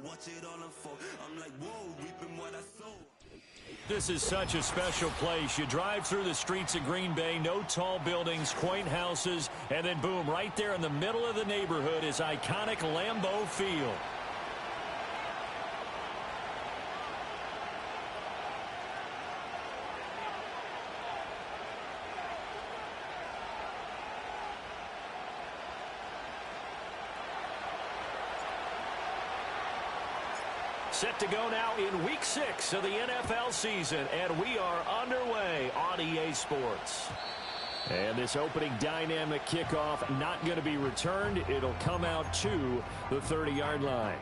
watch it all unfold. I'm like, whoa, reaping what I sow. This is such a special place. You drive through the streets of Green Bay, no tall buildings, quaint houses, and then boom, right there in the middle of the neighborhood is iconic Lambeau Field. Set to go now in Week 6 of the NFL season, and we are underway on EA Sports. And this opening dynamic kickoff not going to be returned. It'll come out to the 30-yard line.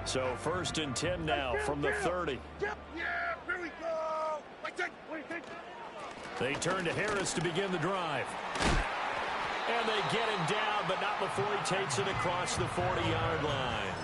So 1st and 10 now from the 30. Yeah, here we go. They turn to Harris to begin the drive. And they get him down, but not before he takes it across the 40-yard line.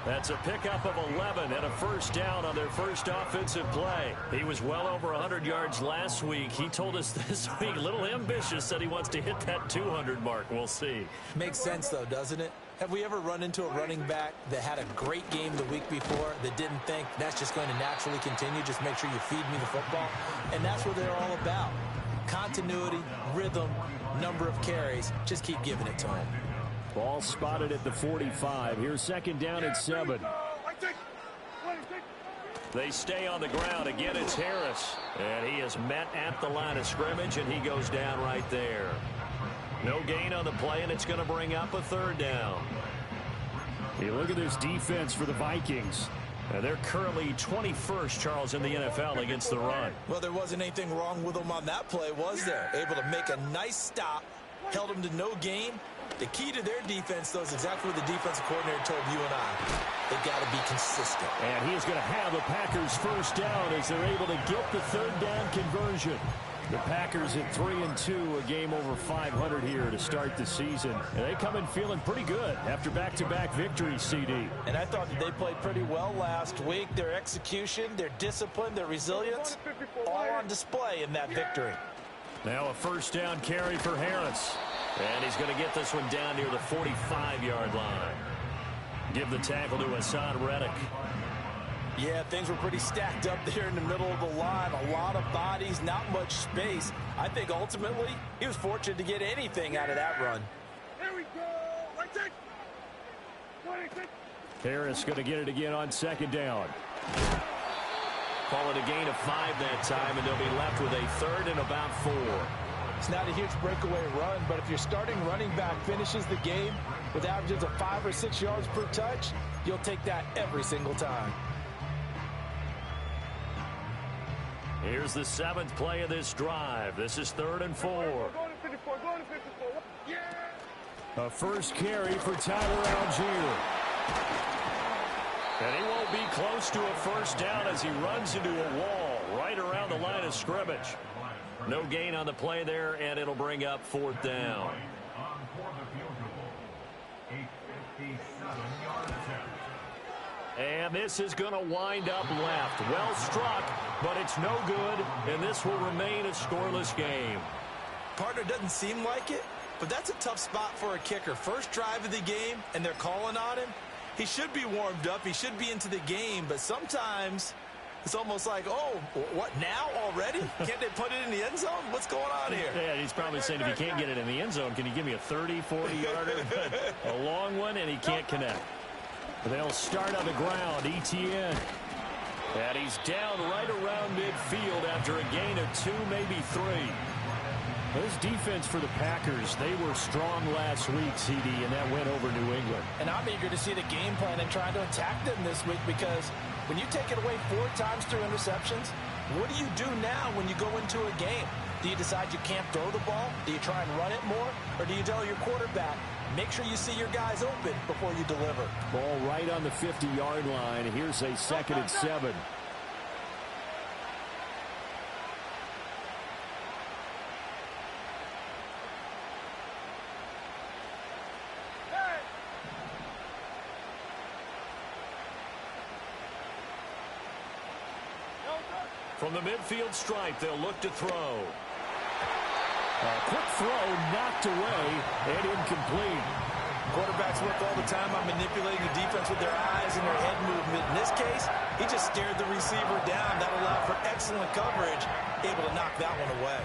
That's a pickup of 11 and a first down on their first offensive play. He was well over 100 yards last week. He told us this week, a little ambitious, said he wants to hit that 200 mark. We'll see. Makes sense, though, doesn't it? Have we ever run into a running back that had a great game the week before that didn't think that's just going to naturally continue? Just make sure you feed me the football. And that's what they're all about. Continuity, rhythm, number of carries. Just keep giving it to him. Ball spotted at the 45. Here's 2nd down and 7. They stay on the ground. Again, it's Harris. And he is met at the line of scrimmage, and he goes down right there. No gain on the play, and it's going to bring up a 3rd down. You look at this defense for the Vikings. They're currently 21st, Charles, in the NFL against the run. Well, there wasn't anything wrong with them on that play, was there? Able to make a nice stop, held them to no gain. The key to their defense, though, is exactly what the defensive coordinator told you and I. They've got to be consistent. And he is going to have the Packers first down as they're able to get the 3rd down conversion. The Packers at 3-2, a game over 500 here to start the season. And they come in feeling pretty good after back-to-back victories, CD. And I thought that they played pretty well last week. Their execution, their discipline, their resilience, all on display in that victory. Now a first down carry for Harris. And he's going to get this one down near the 45-yard line. Give the tackle to Hassan Reddick. Yeah, things were pretty stacked up there in the middle of the line. A lot of bodies, not much space. I think ultimately he was fortunate to get anything out of that run. Here we go. Harris going to get it again on 2nd down. Call it a gain of 5 that time, and they'll be left with a 3rd and about 4. It's not a huge breakaway run, but if your starting running back finishes the game with averages of 5 or 6 yards per touch, you'll take that every single time. Here's the 7th play of this drive. This is 3rd and 4. A first carry for Tyler Algier. And he won't be close to a first down as he runs into a wall right around the line of scrimmage. No gain on the play there, and it'll bring up 4th down. And this is going to wind up left. Well struck, but it's no good, and this will remain a scoreless game. Partner, doesn't seem like it, but that's a tough spot for a kicker. First drive of the game, and they're calling on him. He should be warmed up. He should be into the game, but sometimes it's almost like, oh, what, now already? Can't they put it in the end zone? What's going on here? Yeah, he's probably saying if you can't get it in the end zone, can you give me a 30, 40-yarder? A long one, and he can't connect. They'll start on the ground, ETN. And he's down right around midfield after a gain of 2, maybe 3. This defense for the Packers, they were strong last week, CD, and that went over New England. And I'm eager to see the game plan and trying to attack them this week, because when you take it away 4 times through interceptions, what do you do now when you go into a game? Do you decide you can't throw the ball? Do you try and run it more? Or do you tell your quarterback, make sure you see your guys open before you deliver? Ball right on the 50-yard line. Here's a 2nd and 7. From the midfield stripe, they'll look to throw. A quick throw knocked away and incomplete. Quarterbacks work all the time on manipulating the defense with their eyes and their head movement. In this case, he just stared the receiver down. That allowed for excellent coverage, able to knock that one away.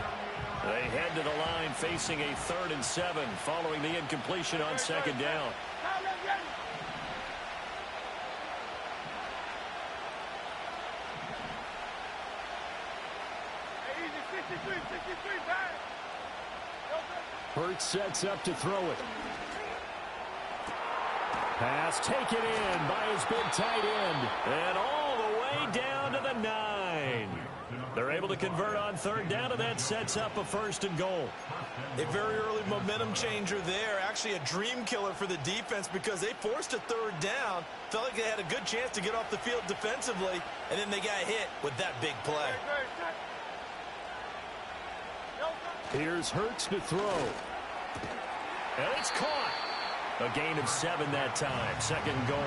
They head to the line facing a 3rd and 7 following the incompletion on 2nd down. Hurts sets up to throw it. Pass taken in by his big tight end. And all the way down to the 9. They're able to convert on 3rd down, and that sets up a 1st and goal. A very early momentum changer there. Actually a dream killer for the defense because they forced a 3rd down. Felt like they had a good chance to get off the field defensively, and then they got hit with that big play. Here's Hurts to throw. And it's caught. A gain of 7 that time. 2nd goal.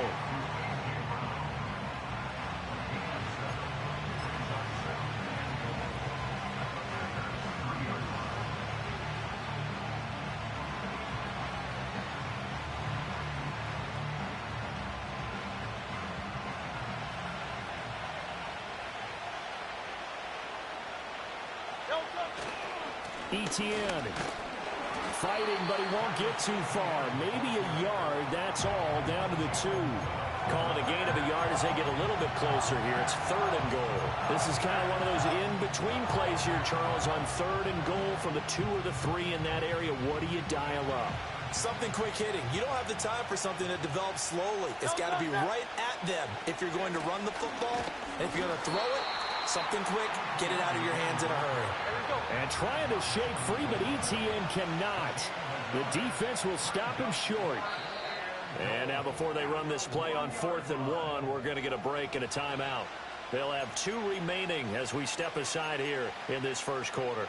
Etienne fighting, but he won't get too far. Maybe a yard, that's all, down to the 2. Calling a gain of a yard as they get a little bit closer here. It's 3rd and goal. This is kind of one of those in-between plays here, Charles, on 3rd and goal from the 2 or the 3 in that area. What do you dial up? Something quick hitting. You don't have the time for something that develops slowly. It's got to be right at them if you're going to run the football. And if you're going to throw it, something quick, get it out of your hands in a hurry. And trying to shake free, but Etienne cannot. The defense will stop him short. And now before they run this play on 4th and 1, we're going to get a break and a timeout. They'll have 2 remaining as we step aside here in this 1st quarter.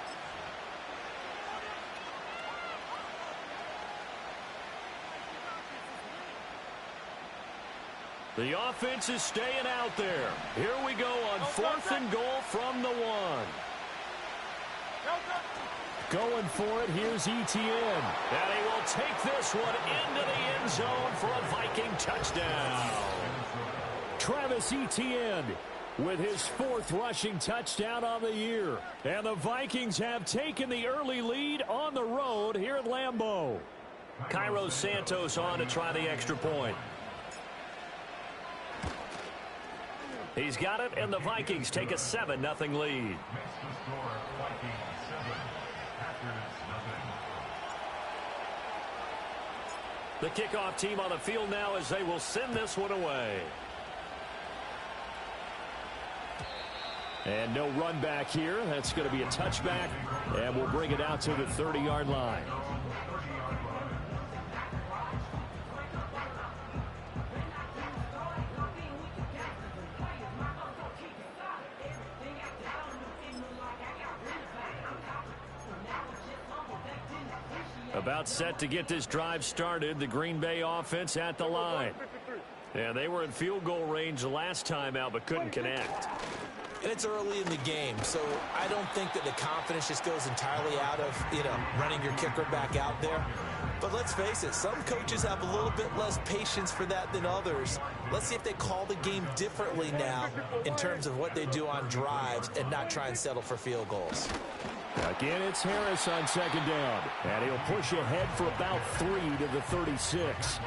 The offense is staying out there. Here we go on 4th and goal from the 1. Going for it, here's Etienne. And he will take this one into the end zone for a Viking touchdown. Travis Etienne with his 4th rushing touchdown on the year. And the Vikings have taken the early lead on the road here at Lambeau. Cairo Santos on to try the extra point. He's got it, and the Vikings take a 7-0 lead. The kickoff team on the field now as they will send this one away. And no run back here. That's going to be a touchback, and we'll bring it out to the 30-yard line. About set to get this drive started, the Green Bay offense at the line. And they were in field goal range last time out, but couldn't connect. And it's early in the game, so I don't think that the confidence just goes entirely out of, running your kicker back out there. But let's face it, some coaches have a little bit less patience for that than others. Let's see if they call the game differently now in terms of what they do on drives and not try and settle for field goals. Again, it's Harris on 2nd down. And he'll push ahead for about 3 to the 36.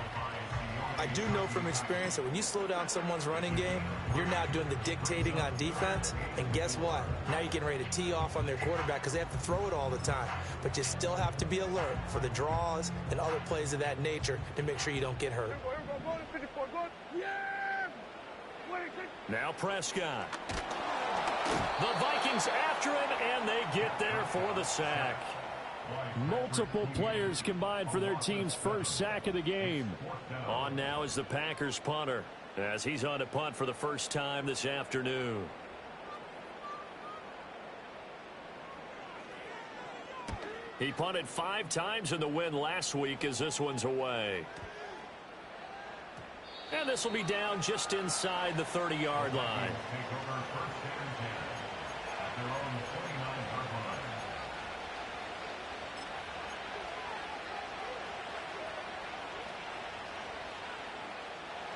I do know from experience that when you slow down someone's running game, you're now doing the dictating on defense. And guess what? Now you're getting ready to tee off on their quarterback because they have to throw it all the time. But you still have to be alert for the draws and other plays of that nature to make sure you don't get hurt. Now Prescott. The Vikings after him, and they get there for the sack. Multiple players combined for their team's 1st sack of the game. On now is the Packers punter as he's on to punt for the first time this afternoon. He punted 5 times in the win last week as this one's away. And this will be down just inside the 30-yard line.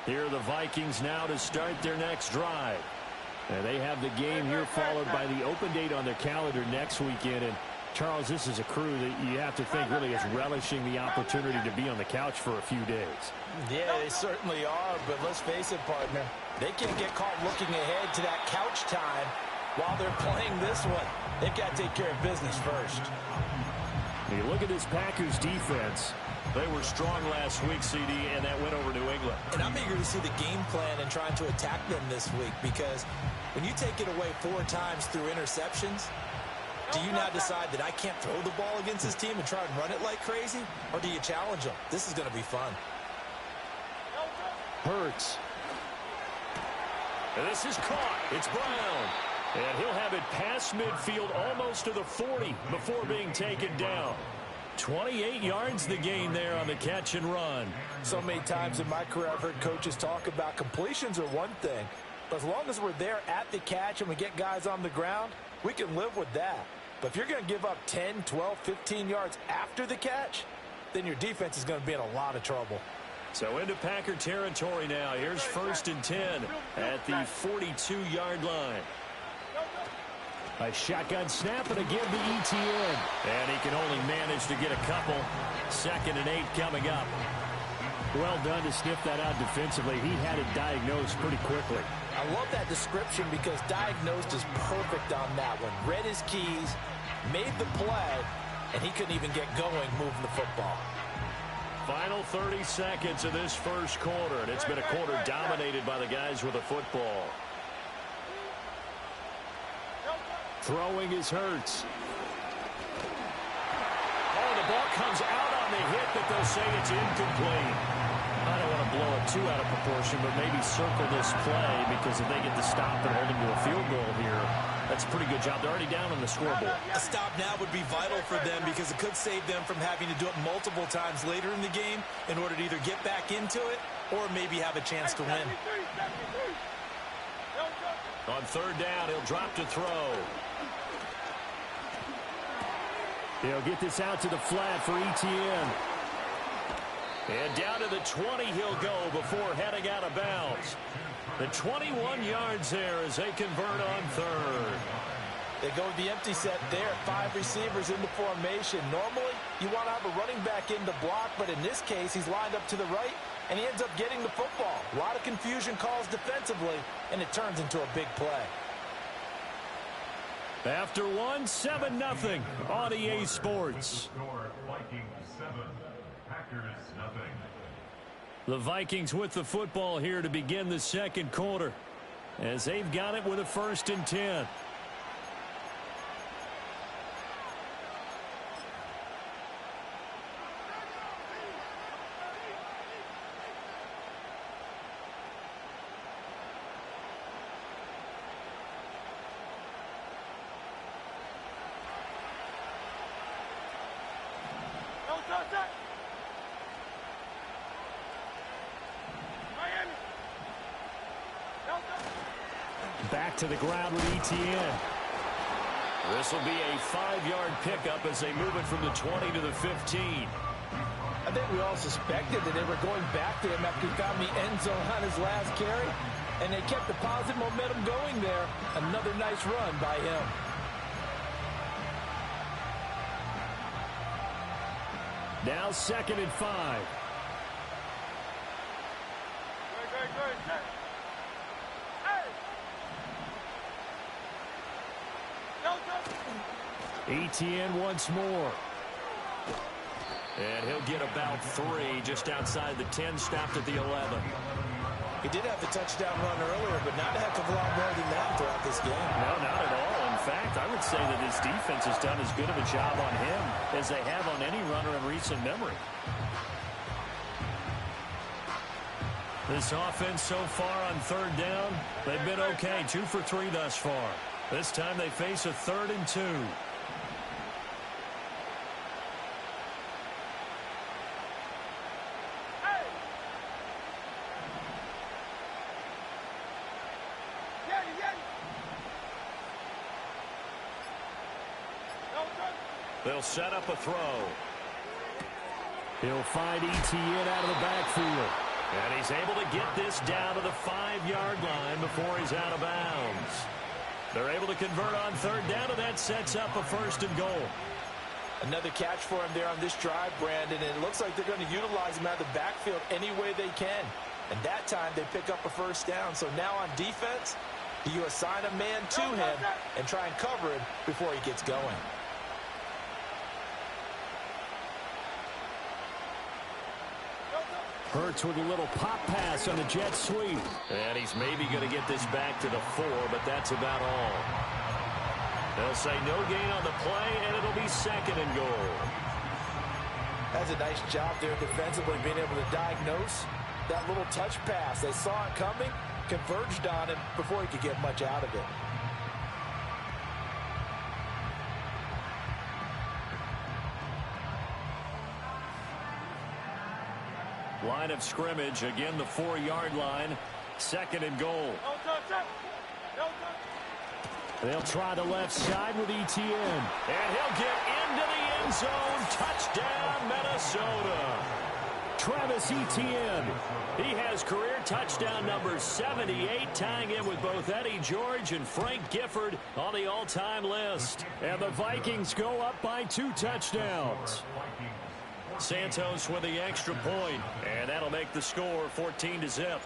Here are the Vikings now to start their next drive. And they have the game here followed by the open date on their calendar next weekend. And Charles, this is a crew that you have to think really is relishing the opportunity to be on the couch for a few days. Yeah, they certainly are, but let's face it, partner. They can't get caught looking ahead to that couch time while they're playing this one. They've got to take care of business first. You look at this Packers defense. They were strong last week, CD, and that went over New England. And I'm eager to see the game plan and trying to attack them this week, because when you take it away 4 times through interceptions, do you now decide that I can't throw the ball against this team and try and run it like crazy? Or do you challenge them? This is going to be fun. Hurts. And this is caught. It's Brown. And he'll have it past midfield almost to the 40 before being taken down. 28 yards the gain there on the catch and run. So many times in my career I've heard coaches talk about completions are one thing. But as long as we're there at the catch and we get guys on the ground, we can live with that. But if you're going to give up 10, 12, 15 yards after the catch, then your defense is going to be in a lot of trouble. So into Packer territory now. Here's 1st and 10 at the 42-yard line. A shotgun snap and again the ETN. And he can only manage to get a couple. 2nd and 8 coming up. Well done to sniff that out defensively. He had it diagnosed pretty quickly. I love that description because diagnosed is perfect on that one. Read his keys, made the play, and he couldn't even get going moving the football. Final 30 seconds of this first quarter, and it's been a quarter dominated by the guys with the football. Throwing is Hurts. Oh, the ball comes out on the hit, but they'll say it's incomplete. I don't want to blow it too out of proportion, but maybe circle this play, because if they get the stop and hold them to a field goal here, that's a pretty good job. They're already down on the scoreboard. A stop now would be vital for them because it could save them from having to do it multiple times later in the game in order to either get back into it or maybe have a chance to win. On 3rd down, he'll drop to throw. He'll get this out to the flat for ETN. And down to the 20 he'll go before heading out of bounds. The 21 yards there as they convert on 3rd. They go with the empty set there. 5 receivers in the formation. Normally, you want to have a running back in to block, but in this case, he's lined up to the right, and he ends up getting the football. A lot of confusion calls defensively, and it turns into a big play. After 7-0 on EA Sports. The Vikings with the football here to begin the second quarter, as they've got it with a 1st and 10. Back to the ground with ETN. This will be a 5-yard pickup as they move it from the 20 to the 15. I think we all suspected that they were going back to him after he found the end zone on his last carry, and they kept the positive momentum going there. Another nice run by him. Now 2nd and 5. ETN once more. And he'll get about 3 just outside the 10, stopped at the 11. He did have the touchdown run earlier, but not a heck of a lot more than that throughout this game. No, not at all. In fact, I would say that his defense has done as good of a job on him as they have on any runner in recent memory. This offense so far on 3rd down, they've been okay. 2 for 3 thus far. This time they face a 3rd and 2. They'll set up a throw. He'll find ETN out of the backfield. And he's able to get this down to the 5-yard line before he's out of bounds. They're able to convert on third down, and that sets up a 1st and goal. Another catch for him there on this drive, Brandon, and it looks like they're going to utilize him out of the backfield any way they can. And that time they pick up a 1st down. So now on defense, you assign a man to him and try and cover him before he gets going. Hurts with a little pop pass on the jet sweep. And he's maybe going to get this back to the 4, but that's about all. They'll say no gain on the play, and it'll be 2nd and goal. That's a nice job there defensively, being able to diagnose that little touch pass. They saw it coming, converged on him before he could get much out of it. Line of scrimmage, again the 4-yard line, 2nd and goal. They'll try the left side with Etienne. And he'll get into the end zone. Touchdown, Minnesota. Travis Etienne. He has career touchdown number 78, tying in with both Eddie George and Frank Gifford on the all-time list. And the Vikings go up by 2 touchdowns. Santos with the extra point, and that'll make the score 14-0.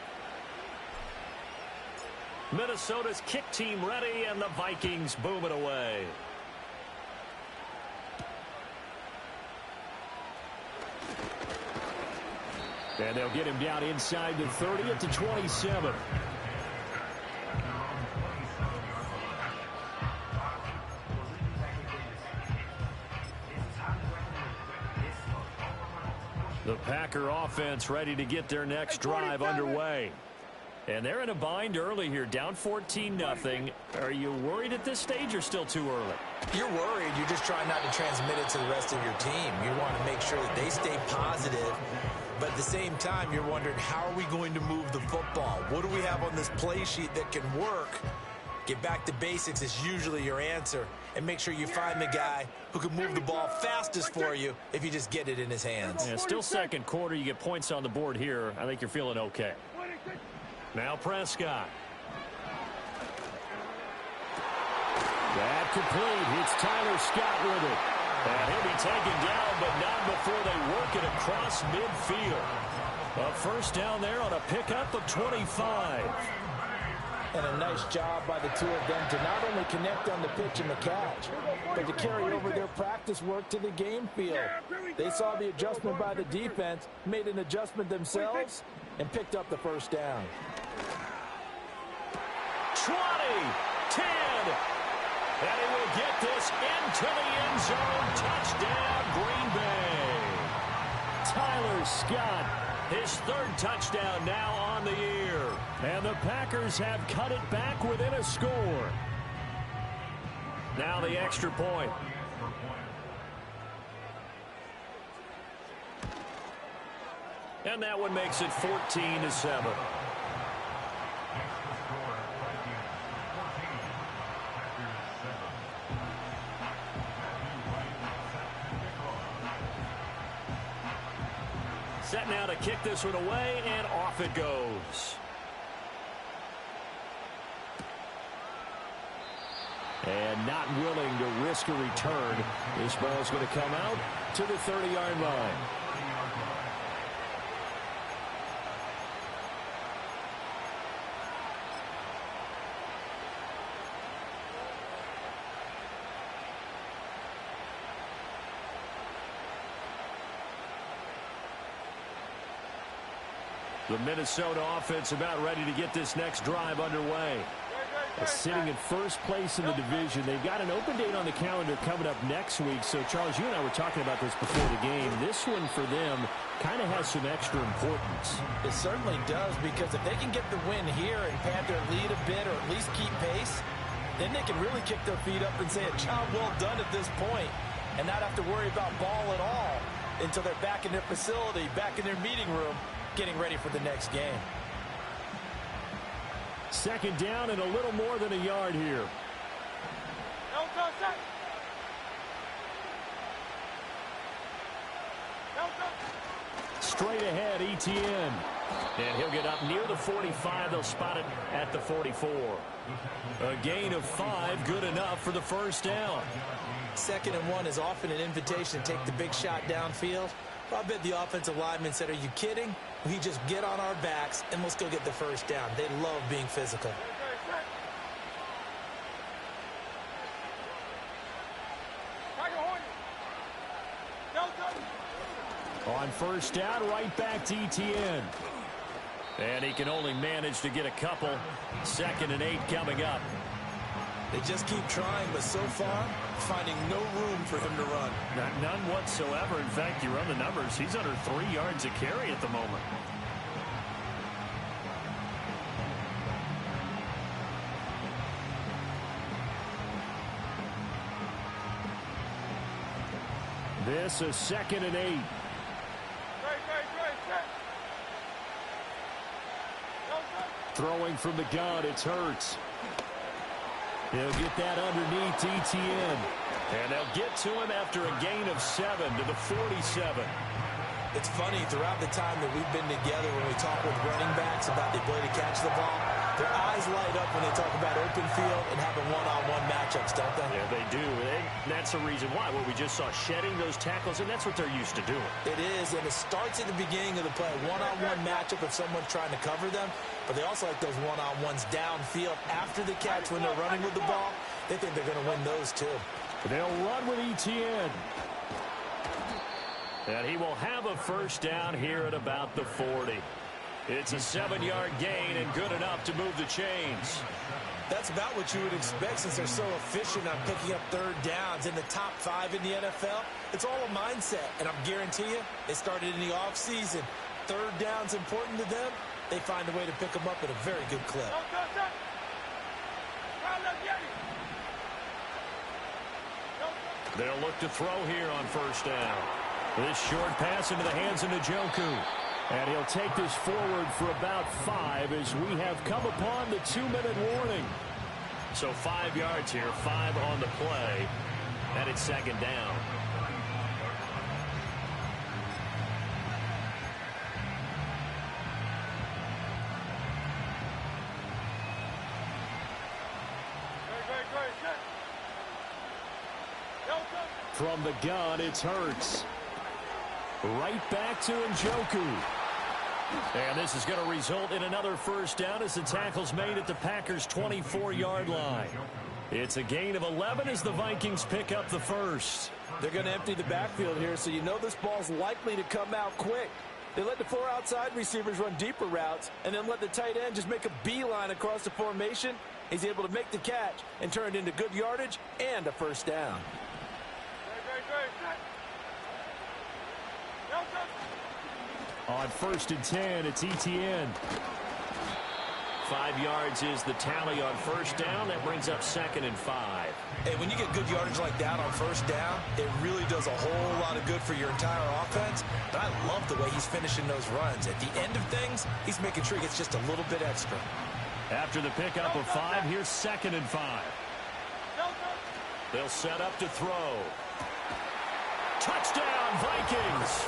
Minnesota's kick team ready, and the Vikings boom it away. And they'll get him down inside the 30 at the 27. The Packer offense ready to get their next drive underway. And they're in a bind early here, down 14-0. Are you worried at this stage or still too early? You're worried. You're just trying not to transmit it to the rest of your team. You want to make sure that they stay positive. But at the same time, you're wondering, how are we going to move the football? What do we have on this play sheet that can work? Get back to basics is usually your answer. And make sure you find the guy who can move the ball fastest for you if you just get it in his hands. Yeah, still 2nd quarter. You get points on the board here. I think you're feeling okay. Now Prescott. That complete. It's Tyler Scott with it. And he'll be taken down, but not before they work it across midfield. A 1st down there on a pickup of 25. And a nice job by the 2 of them to not only connect on the pitch and the catch, but to carry over their practice work to the game field. They saw the adjustment by the defense, made an adjustment themselves, and picked up the 1st down. 20, 10, and he will get this into the end zone. Touchdown, Green Bay. Tyler Scott, his 3rd touchdown now on the year. And the Packers have cut it back within a score. Now the extra point. And that one makes it 14-7. Set now to kick this one away, and off it goes. And not willing to risk a return. This ball's going to come out to the 30-yard line. The Minnesota offense about ready to get this next drive underway. Sitting in 1st place in the division. They've got an open date on the calendar coming up next week. So, Charles, you and I were talking about this before the game. This one for them kind of has some extra importance. It certainly does, because if they can get the win here and pad their lead a bit or at least keep pace, then they can really kick their feet up and say a job well done at this point and not have to worry about ball at all until they're back in their facility, back in their meeting room, getting ready for the next game. 2nd down and a little more than a yard here. straight ahead, Etienne. And he'll get up near the 45. They'll spot it at the 44. A gain of 5, good enough for the first down. 2nd and 1 is often an invitation to take the big shot downfield. I bet the offensive lineman said, are you kidding? We just get on our backs and let's go get the first down. They love being physical. On first down, right back to Etienne. And he can only manage to get a couple. 2nd and 8 coming up. They just keep trying, but so far, finding no room for him to run. None whatsoever. In fact, you run the numbers. He's under 3 yards a carry at the moment. This is 2nd and 8. Throwing from the gun, it's Hurts. He'll get that underneath Etienne. And they'll get to him after a gain of 7 to the 47. It's funny, throughout the time that we've been together, when we talk with running backs about the ability to catch the ball, their eyes light up when they talk about open field and having one-on-one matchups, don't they? Yeah, they do. And that's the reason why. What we just saw, shedding those tackles, and that's what they're used to doing. It is, and it starts at the beginning of the play. One-on-one matchup if someone's trying to cover them, but they also like those one-on-ones downfield after the catch when they're running with the ball. They think they're going to win those too. They'll run with Etienne. And he will have a first down here at about the 40. It's a 7-yard gain and good enough to move the chains. That's about what you would expect since they're so efficient on picking up 3rd downs in the top 5 in the NFL. It's all a mindset, and I guarantee you, they started in the offseason. 3rd down's important to them. They find a way to pick them up at a very good clip. They'll look to throw here on first down. This short pass into the hands of Njoku. And he'll take this forward for about 5 as we have come upon the 2-minute warning. So 5 yards here, 5 on the play. And it's 2nd down. From the gun, it's Hurts. Right back to Njoku. And this is going to result in another first down as the tackle's made at the Packers' 24-yard line. It's a gain of 11 as the Vikings pick up the first. They're going to empty the backfield here, so you know this ball's likely to come out quick. They let the 4 outside receivers run deeper routes and then let the tight end just make a beeline across the formation. He's able to make the catch and turn it into good yardage and a first down. On 1st and 10, it's Etienne. 5 yards is the tally on first down. That brings up 2nd and 5. Hey, when you get good yardage like that on first down, it really does a whole lot of good for your entire offense. But I love the way he's finishing those runs. At the end of things, he's making sure he gets just a little bit extra. After the pickup of 5, here's 2nd and 5. They'll set up to throw. Touchdown, Vikings!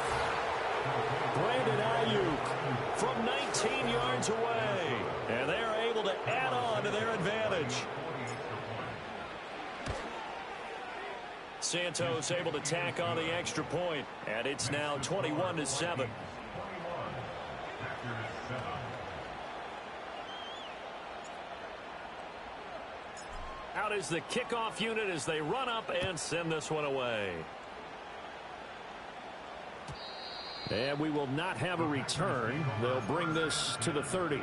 Brandon Ayuk from 19 yards away. And they're able to add on to their advantage. Santos able to tack on the extra point. And it's now 21-7. Out is the kickoff unit as they run up and send this one away. And we will not have a return. They'll bring this to the 30.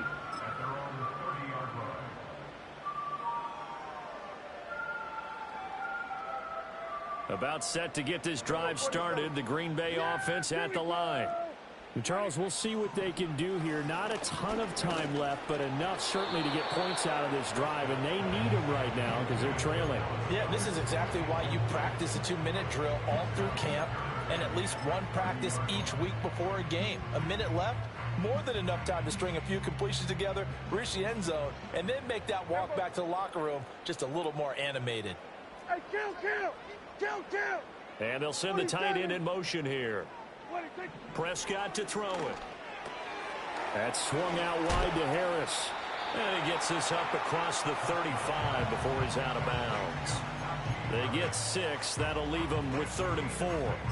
About set to get this drive started. The Green Bay offense at the line. And Charles, we'll see what they can do here. Not a ton of time left, but enough certainly to get points out of this drive. And they need them right now because they're trailing. Yeah, this is exactly why you practice a 2-minute drill all through camp. And at least one practice each week before a game. A minute left, more than enough time to string a few completions together, reach the end zone, and then make that walk back to the locker room just a little more animated. Hey, kill! And they'll send the tight end in motion here. Prescott to throw it. That's swung out wide to Harris. And he gets this up across the 35 before he's out of bounds. They get 6. That'll leave them with 3rd and 4.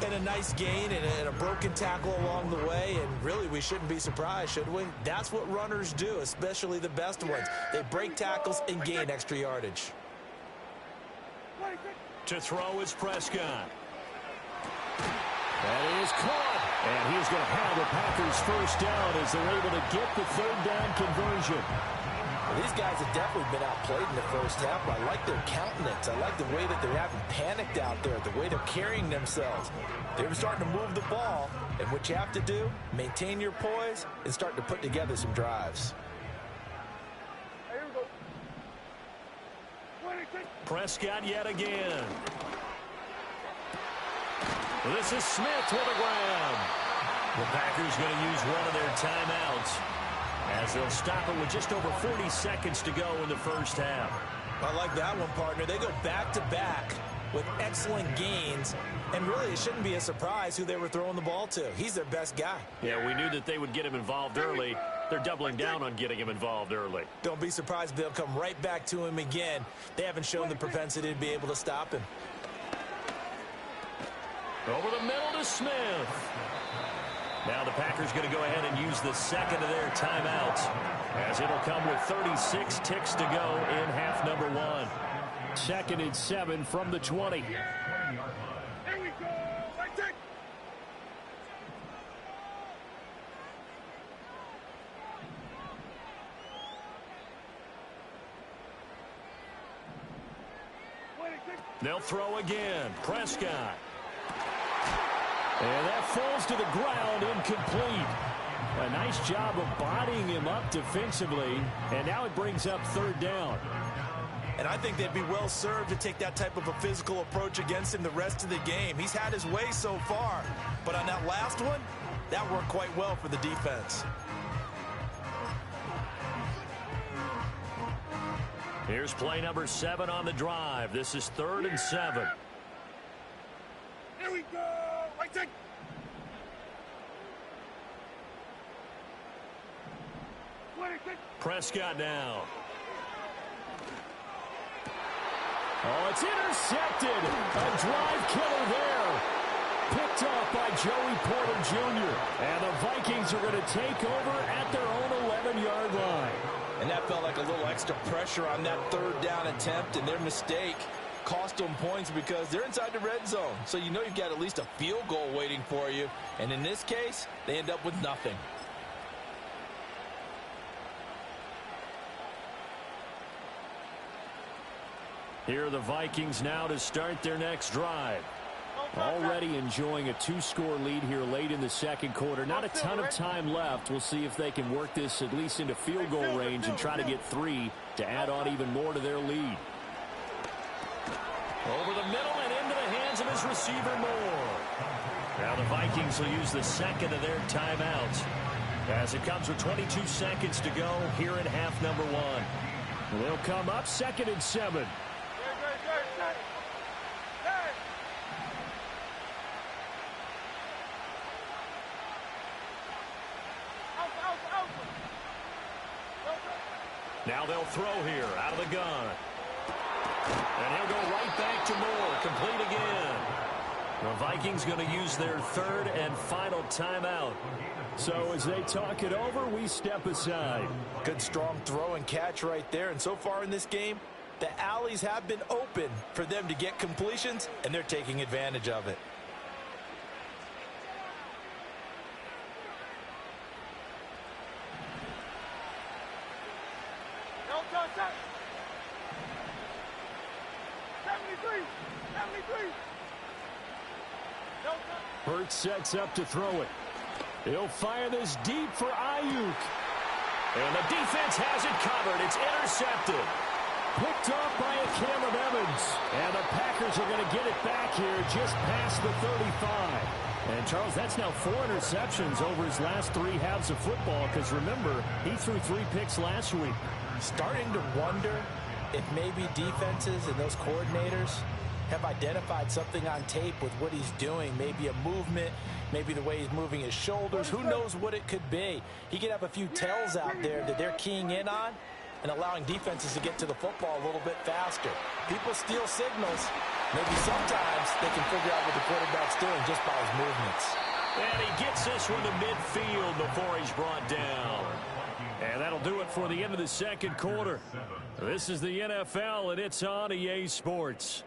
And a nice gain and a broken tackle along the way. And really, we shouldn't be surprised, should we? That's what runners do, especially the best ones. They break tackles and gain extra yardage. To throw is Prescott. That is caught. And he's going to have the Packers first down as they're able to get the 3rd down conversion. Well, these guys have definitely been outplayed in the first half, but I like their countenance. I like the way that they haven't panicked out there, the way they're carrying themselves. They're starting to move the ball, and what you have to do, maintain your poise and start to put together some drives. Prescott yet again. This is Smith with a grab. The Packers going to use one of their timeouts as they'll stop it with just over 40 seconds to go in the first half. I like that one, partner. They go back-to-back with excellent gains, and really it shouldn't be a surprise who they were throwing the ball to. He's their best guy. Yeah, we knew that they would get him involved early. They're doubling down on getting him involved early. Don't be surprised if they'll come right back to him again. They haven't shown the propensity to be able to stop him. Over the middle to Smith. Now the Packers going to go ahead and use the second of their timeouts as it'll come with 36 ticks to go in half number 1. 2nd and 7 from the 20. Here we go. Right there. They'll throw again. Prescott. And that falls to the ground, incomplete. A nice job of bodying him up defensively, and now it brings up 3rd down. And I think they'd be well served to take that type of a physical approach against him the rest of the game. He's had his way so far, but on that last one, that worked quite well for the defense. Here's play number 7 on the drive. This is 3rd and 7. Here we go. Right there. Prescott now. Oh, it's intercepted. A drive killer there. Picked off by Joey Porter Jr. And the Vikings are going to take over at their own 11-yard line. And that felt like a little extra pressure on that 3rd down attempt, and their mistake cost them points because they're inside the red zone. So you know you've got at least a field goal waiting for you. And in this case, they end up with nothing. Here are the Vikings now to start their next drive. Already enjoying a 2-score lead here late in the 2nd quarter. Not a ton of time left. We'll see if they can work this at least into field goal range and try to get 3 to add on even more to their lead. Over the middle and into the hands of his receiver Moore. Now the Vikings will use the 2nd of their timeouts as it comes with 22 seconds to go here in half number 1. They'll come up 2nd and 7. Now they'll throw here out of the gun. And he'll go right back to Moore. Complete again. The Vikings going to use their 3rd and final timeout. So as they talk it over, we step aside. Good strong throw and catch right there. And so far in this game, the alleys have been open for them to get completions, and they're taking advantage of it. Hurts sets up to throw it. He'll fire this deep for Ayuk. And the defense has it covered. It's intercepted. Picked off by a Cameron Evans. And the Packers are going to get it back here just past the 35. And, Charles, that's now 4 interceptions over his last 3 halves of football because, remember, he threw 3 picks last week. Starting to wonder if maybe defenses and those coordinators have identified something on tape with what he's doing. Maybe a movement, maybe the way he's moving his shoulders. Who knows what it could be? He could have a few tells out there that they're keying in on and allowing defenses to get to the football a little bit faster. People steal signals. Maybe sometimes they can figure out what the quarterback's doing just by his movements. And he gets this one to midfield before he's brought down. And that'll do it for the end of the second quarter. This is the NFL, and it's on EA Sports.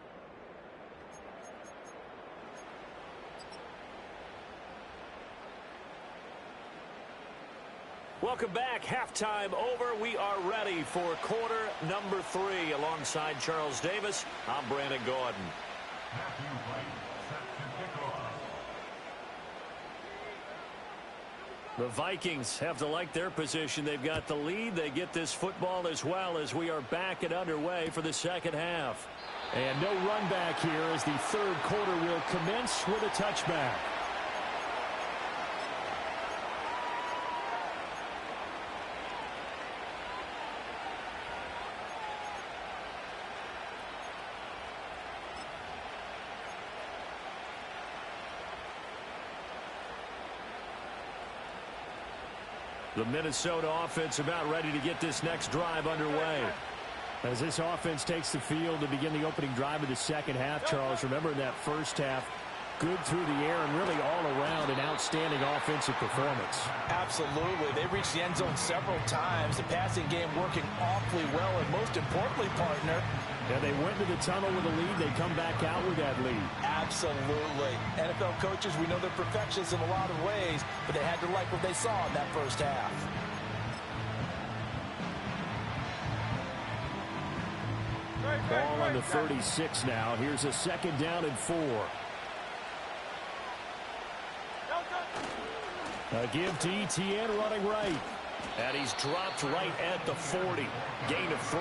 Welcome back. Halftime over. We are ready for quarter number 3. Alongside Charles Davis, I'm Brandon Gordon. The Vikings have to like their position. They've got the lead. They get this football as well as we are back and underway for the second half. And no run back here as the third quarter will commence with a touchback. The Minnesota offense about ready to get this next drive underway. As this offense takes the field to begin the opening drive of the second half, Charles, remember in that first half, good through the air and really all around an outstanding offensive performance. Absolutely. They reached the end zone several times. The passing game working awfully well, and most importantly, partner, yeah, they went to the tunnel with a lead. They come back out with that lead. Absolutely. NFL coaches, we know they're perfectionists in a lot of ways, but they had to like what they saw in that first half. Ball on the 36 now. Here's a second down and 4. A give to Etienne running right. And he's dropped right at the 40. Gain of 3.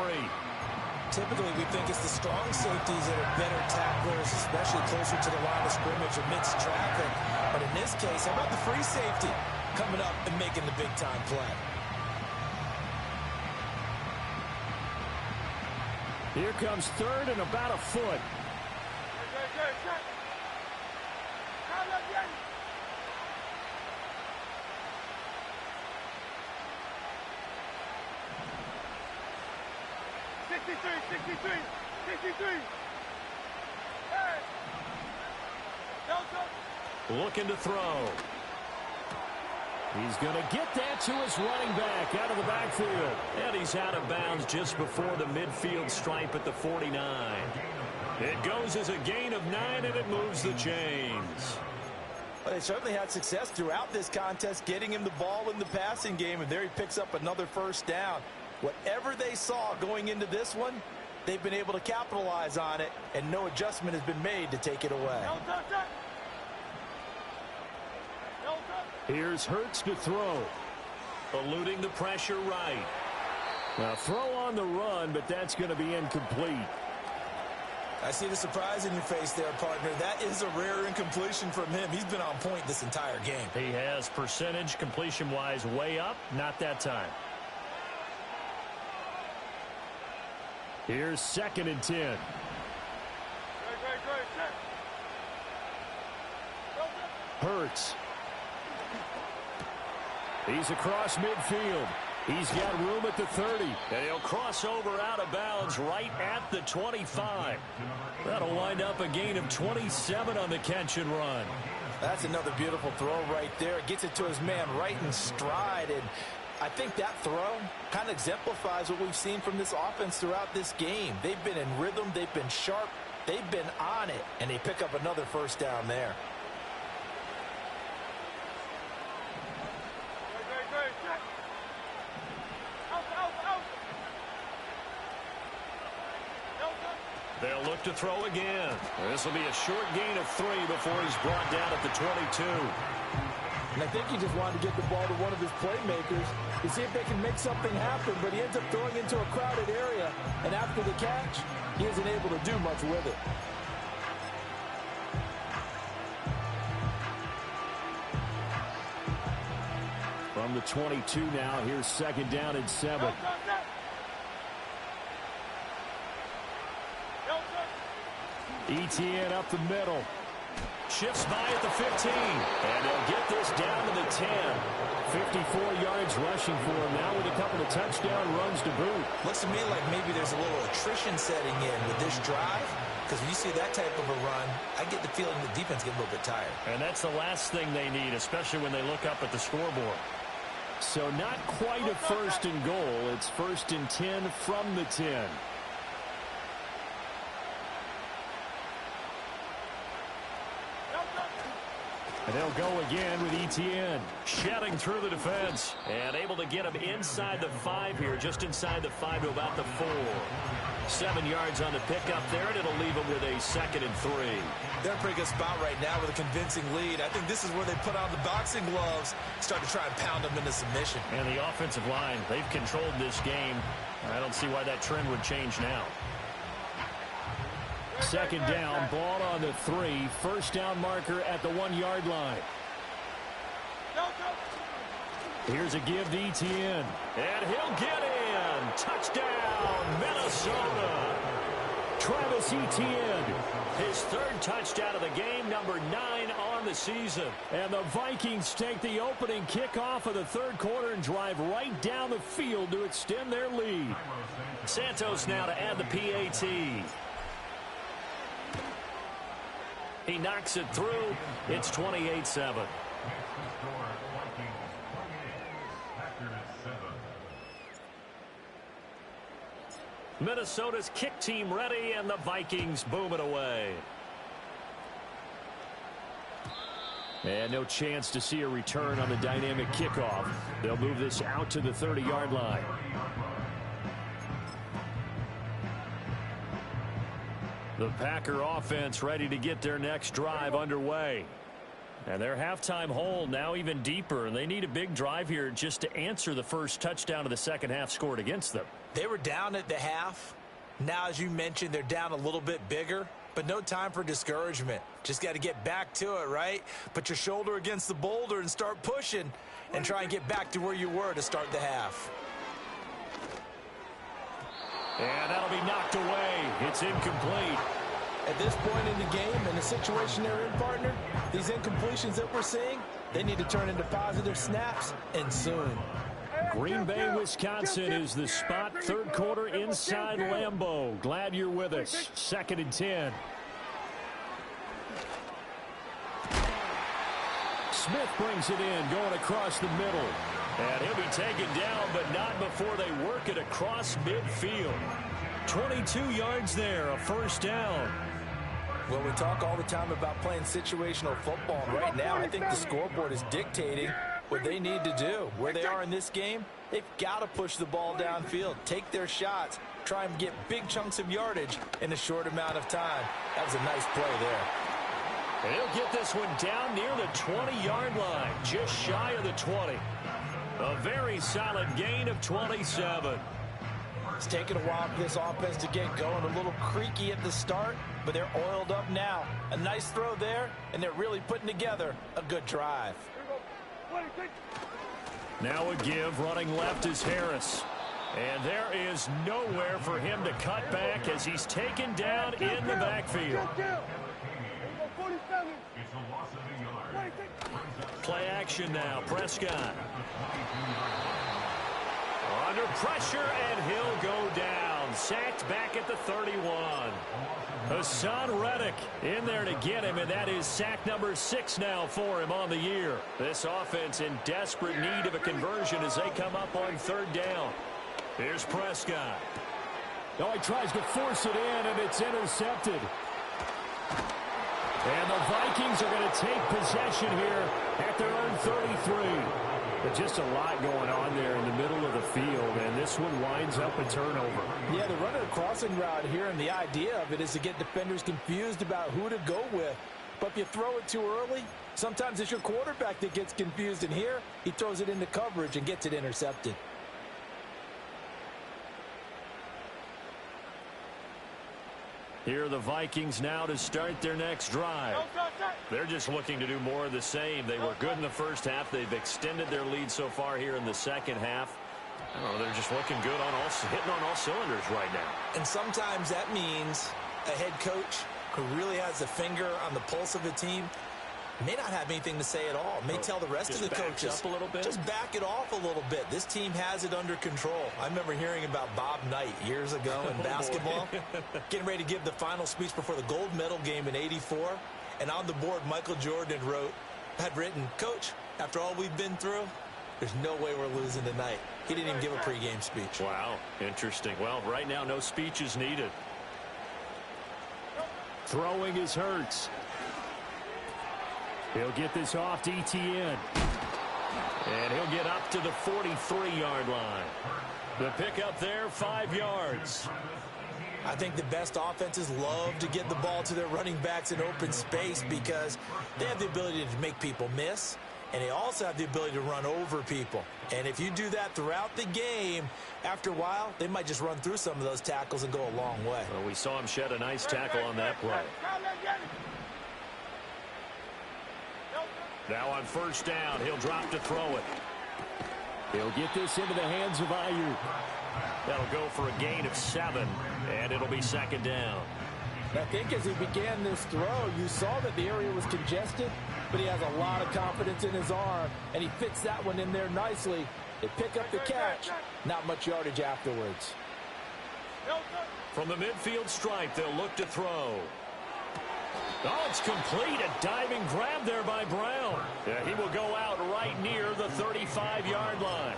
Typically, we think it's the strong safeties that are better tacklers, especially closer to the line of scrimmage amidst traffic. But in this case, how about the free safety coming up and making the big-time play? Here comes third and about a foot. Looking to throw. He's going to get that to his running back out of the backfield. And he's out of bounds just before the midfield stripe at the 49. It goes as a gain of 9, and it moves the chains. Well, they certainly had success throughout this contest, getting him the ball in the passing game, and there he picks up another first down. Whatever they saw going into this one, they've been able to capitalize on it, and no adjustment has been made to take it away. Here's Hurts to throw. Eluding the pressure right. Now throw on the run, but that's going to be incomplete. I see the surprise in your face there, partner. That is a rare incompletion from him. He's been on point this entire game. He has percentage completion-wise way up, not that time. Here's second and 10. Hurts. He's across midfield. He's got room at the 30. And he'll cross over out of bounds right at the 25. That'll wind up a gain of 27 on the catch and run. That's another beautiful throw right there. Gets it to his man right in stride. And I think that throw kind of exemplifies what we've seen from this offense throughout this game. They've been in rhythm. They've been sharp. They've been on it. And they pick up another first down there. They'll look to throw again. This will be a short gain of 3 before he's brought down at the 22. And I think he just wanted to get the ball to one of his playmakers to see if they can make something happen, but he ends up throwing into a crowded area, and after the catch, he isn't able to do much with it. From the 22 now, here's second down and 7. Etienne up the middle. Shifts by at the 15. And they'll get this down to the 10. 54 yards rushing for him now with a couple of touchdown runs to boot. Looks to me like maybe there's a little attrition setting in with this drive. Because when you see that type of a run, I get the feeling the defense gets a little bit tired. And that's the last thing they need, especially when they look up at the scoreboard. So not quite a first and goal. It's first and 10 from the 10. And they'll go again with Etienne. Shedding through the defense. And able to get him inside the 5 here. Just inside the 5 to about the 4. 7 yards on the pickup there, and it'll leave them with a 2nd and 3. They're in a pretty good spot right now with a convincing lead. I think this is where they put on the boxing gloves, start to try and pound them into submission. And the offensive line, they've controlled this game. I don't see why that trend would change now. 2nd down, ball on the 3. First down marker at the 1-yard line. Here's a give to Etienne. And he'll get in. Touchdown, Minnesota. Travis Etienne. His 3rd touchdown of the game, number 9 on the season. And the Vikings take the opening kickoff of the 3rd quarter and drive right down the field to extend their lead. Santos now to add the PAT. He knocks it through. It's 28-7. Minnesota's kick team ready, and the Vikings boom it away. And no chance to see a return on the dynamic kickoff. They'll move this out to the 30-yard line. The Packer offense ready to get their next drive underway. And their halftime hole now even deeper, and they need a big drive here just to answer the first touchdown of the second half scored against them. They were down at the half. Now, as you mentioned, they're down a little bit bigger, but no time for discouragement. Just got to get back to it, right? Put your shoulder against the boulder and start pushing and try and get back to where you were to start the half. And that'll be knocked away. It's incomplete. At this point in the game, in the situation they're in, partner, these incompletions that we're seeing, they need to turn into positive snaps, and soon. Green Bay, Wisconsin is the spot. 3rd quarter inside Lambeau. Glad you're with us. 2nd and 10. Smith brings it in, going across the middle. And he'll be taken down, but not before they work it across midfield. 22 yards there, a 1st down. Well, we talk all the time about playing situational football. Right now, I think the scoreboard is dictating what they need to do. Where they are in this game, they've got to push the ball downfield, take their shots, try and get big chunks of yardage in a short amount of time. That was a nice play there. And he'll get this one down near the 20-yard line, just shy of the 20. A very solid gain of 27. It's taken a while for this offense to get going. A little creaky at the start, but they're oiled up now. A nice throw there, and they're really putting together a good drive. Now a give, running left is Harris. And there is nowhere for him to cut back as he's taken down in the backfield. Play action now, Prescott. Under pressure, and he'll go down. Sacked back at the 31. Hassan Reddick in there to get him, and that is sack number 6 now for him on the year. This offense in desperate need of a conversion as they come up on 3rd down. Here's Prescott. Oh, he tries to force it in, and it's intercepted. And the Vikings are going to take possession here at their own 33. But just a lot going on there in the middle of the field, and this one winds up a turnover. Yeah, they're running a crossing route here, and the idea of it is to get defenders confused about who to go with. But if you throw it too early, sometimes it's your quarterback that gets confused, and here he throws it into coverage and gets it intercepted. Here are the Vikings now to start their next drive. They're just looking to do more of the same. They were good in the first half. They've extended their lead so far here in the second half. I don't know, they're just looking good on hitting on all cylinders right now. And sometimes that means a head coach who really has a finger on the pulse of a team, may not have anything to say at all. May tell the rest of the coaches, up a little bit. Just back it off a little bit. This team has it under control. I remember hearing about Bob Knight years ago in basketball, getting ready to give the final speech before the gold medal game in '84. And on the board, Michael Jordan had written, "Coach, after all we've been through, there's no way we're losing tonight." He didn't even give a pregame speech. Wow, interesting. Well, right now, no speech is needed. Throwing is Hurts. He'll get this off to ETN. And he'll get up to the 43-yard line. The pickup there, 5 yards. I think the best offenses love to get the ball to their running backs in open space because they have the ability to make people miss, and they also have the ability to run over people. And if you do that throughout the game, after a while, they might just run through some of those tackles and go a long way. Well, we saw him shed a nice tackle on that play. Now on first down, he'll drop to throw it. He'll get this into the hands of Ayuk. That'll go for a gain of 7, and it'll be second down. I think as he began this throw, you saw that the area was congested, but he has a lot of confidence in his arm, and he fits that one in there nicely. They pick up the catch, not much yardage afterwards. From the midfield stripe, they'll look to throw. Oh, it's complete. A diving grab there by Brown. Yeah, he will go out right near the 35-yard line.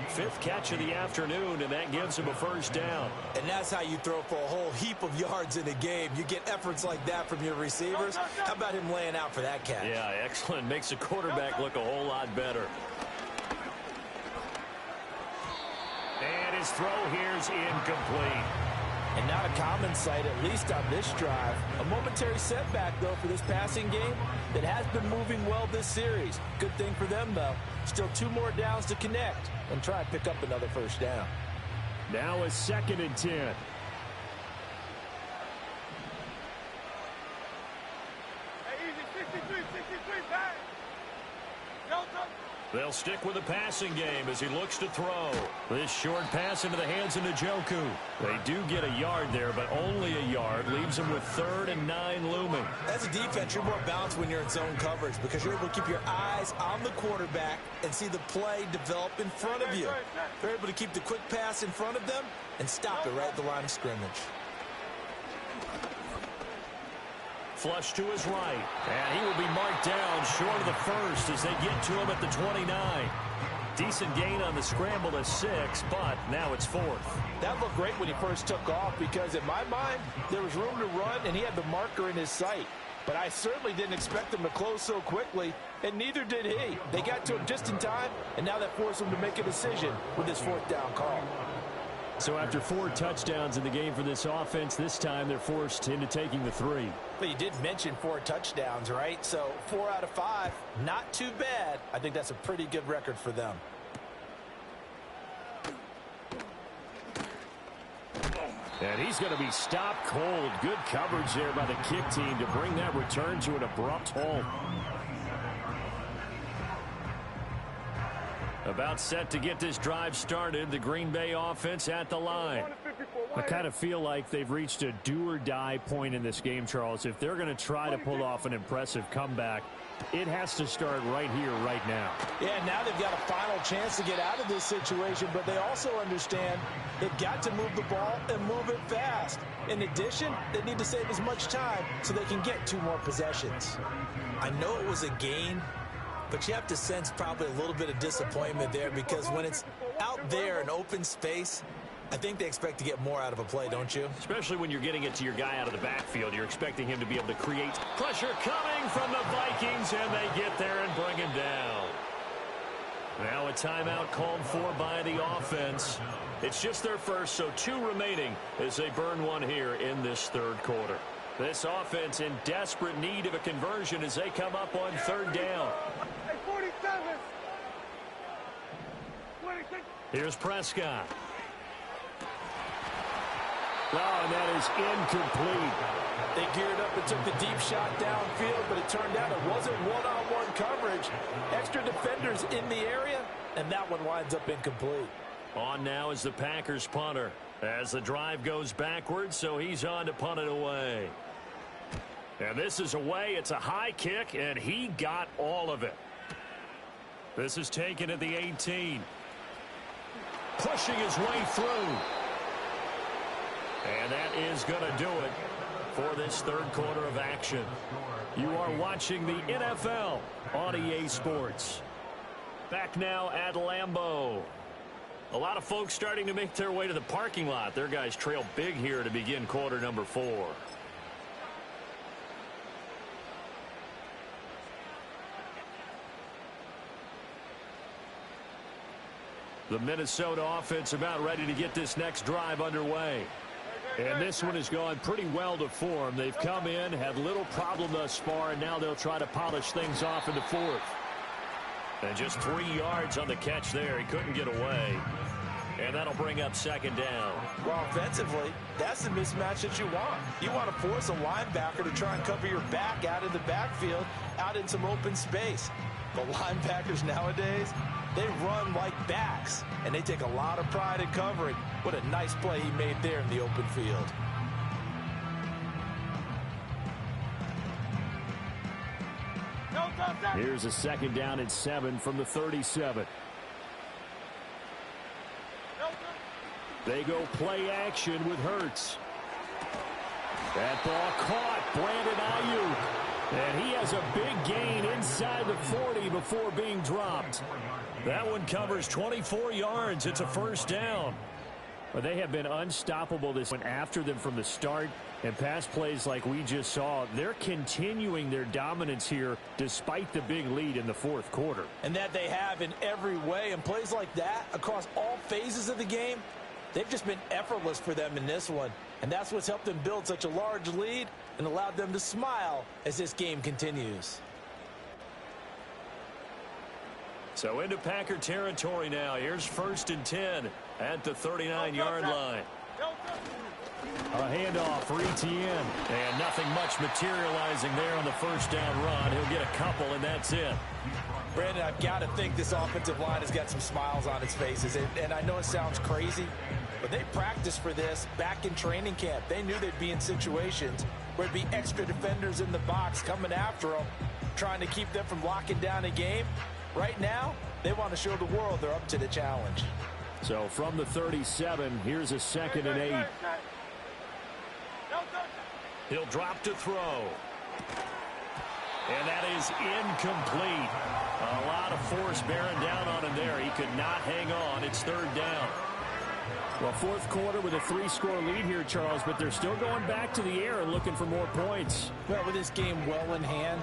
5th catch of the afternoon, and that gives him a first down. And that's how you throw for a whole heap of yards in a game. You get efforts like that from your receivers. How about him laying out for that catch? Yeah, excellent. Makes the quarterback look a whole lot better. And his throw here's incomplete. And not a common sight, at least on this drive. A momentary setback, though, for this passing game that has been moving well this series. Good thing for them, though. Still 2 more downs to connect and try and pick up another first down. Now a 2nd and 10. Hey, easy, 63, back. They'll stick with the passing game as he looks to throw. This short pass into the hands of Njoku. They do get a yard there, but only a yard. Leaves them with 3rd and 9 looming. As a defense, you're more balanced when you're in zone coverage because you're able to keep your eyes on the quarterback and see the play develop in front of you. They're able to keep the quick pass in front of them and stop it right at the line of scrimmage. Flush to his right, and he will be marked down short of the first as they get to him at the 29. Decent gain on the scramble to 6, but now it's 4th. That looked great when he first took off because, in my mind, there was room to run, and he had the marker in his sight. But I certainly didn't expect him to close so quickly, and neither did he. They got to him just in time, and now that forced him to make a decision with his 4th down call. So after 4 touchdowns in the game for this offense, this time they're forced into taking the 3. But you did mention 4 touchdowns, right? So 4 out of 5, not too bad. I think that's a pretty good record for them. And he's going to be stopped cold. Good coverage there by the kick team to bring that return to an abrupt halt. About set to get this drive started. The Green Bay offense at the line. I kind of feel like they've reached a do-or-die point in this game, Charles. If they're going to try to pull off an impressive comeback, it has to start right here, right now. Yeah, now they've got a final chance to get out of this situation, but they also understand they've got to move the ball and move it fast. In addition, they need to save as much time so they can get 2 more possessions. I know it was a gain, but you have to sense probably a little bit of disappointment there because when it's out there in open space, I think they expect to get more out of a play, don't you? Especially when you're getting it to your guy out of the backfield. You're expecting him to be able to create pressure coming from the Vikings, and they get there and bring him down. Now a timeout called for by the offense. It's just their first, so 2 remaining as they burn 1 here in this 3rd quarter. This offense in desperate need of a conversion as they come up on 3rd down. Hey, 47. 26. Here's Prescott. Oh, and that is incomplete. They geared up and took the deep shot downfield, but it turned out it wasn't one-on-one coverage. Extra defenders in the area, and that one winds up incomplete. On now is the Packers punter as the drive goes backwards, so he's on to punt it away. And this is away. It's a high kick, and he got all of it. This is taken at the 18. Pushing his way through. And that is going to do it for this third quarter of action. You are watching the NFL on EA Sports. Back now at Lambeau. A lot of folks starting to make their way to the parking lot. Their guys trail big here to begin quarter number 4. The Minnesota offense about ready to get this next drive underway. And this one has gone pretty well to form. They've come in, had little problem thus far, and now they'll try to polish things off in the fourth. And just 3 yards on the catch there. He couldn't get away. And that'll bring up second down. Well, offensively, that's the mismatch that you want. You want to force a linebacker to try and cover your back out in the backfield, out in some open space. The linebackers nowadays, they run like backs, and they take a lot of pride in covering. What a nice play he made there in the open field. Here's a second down and 7 from the 37. They go play action with Hurts. That ball caught. Brandon Ayuk. And he has a big gain inside the 40 before being dropped. That one covers 24 yards. It's a first down. But they have been unstoppable this one after them from the start. And pass plays like we just saw, they're continuing their dominance here despite the big lead in the fourth quarter. And that they have in every way. And plays like that across all phases of the game, they've just been effortless for them in this one. And that's what's helped them build such a large lead and allowed them to smile as this game continues. So into Packer territory now. Here's first and 10 at the 39-yard line. A handoff for Etienne. And nothing much materializing there on the first down run. He'll get a couple, and that's it. Brandon, I've got to think this offensive line has got some smiles on its faces. And I know it sounds crazy, but they practiced for this back in training camp. They knew they'd be in situations where it'd be extra defenders in the box coming after them, trying to keep them from locking down a game. Right now, they want to show the world they're up to the challenge. So from the 37, here's a second and 8. He'll drop to throw. And that is incomplete. A lot of force bearing down on him there. He could not hang on. It's third down. Well, fourth quarter with a 3-score lead here, Charles, but they're still going back to the air and looking for more points. Well, with this game well in hand,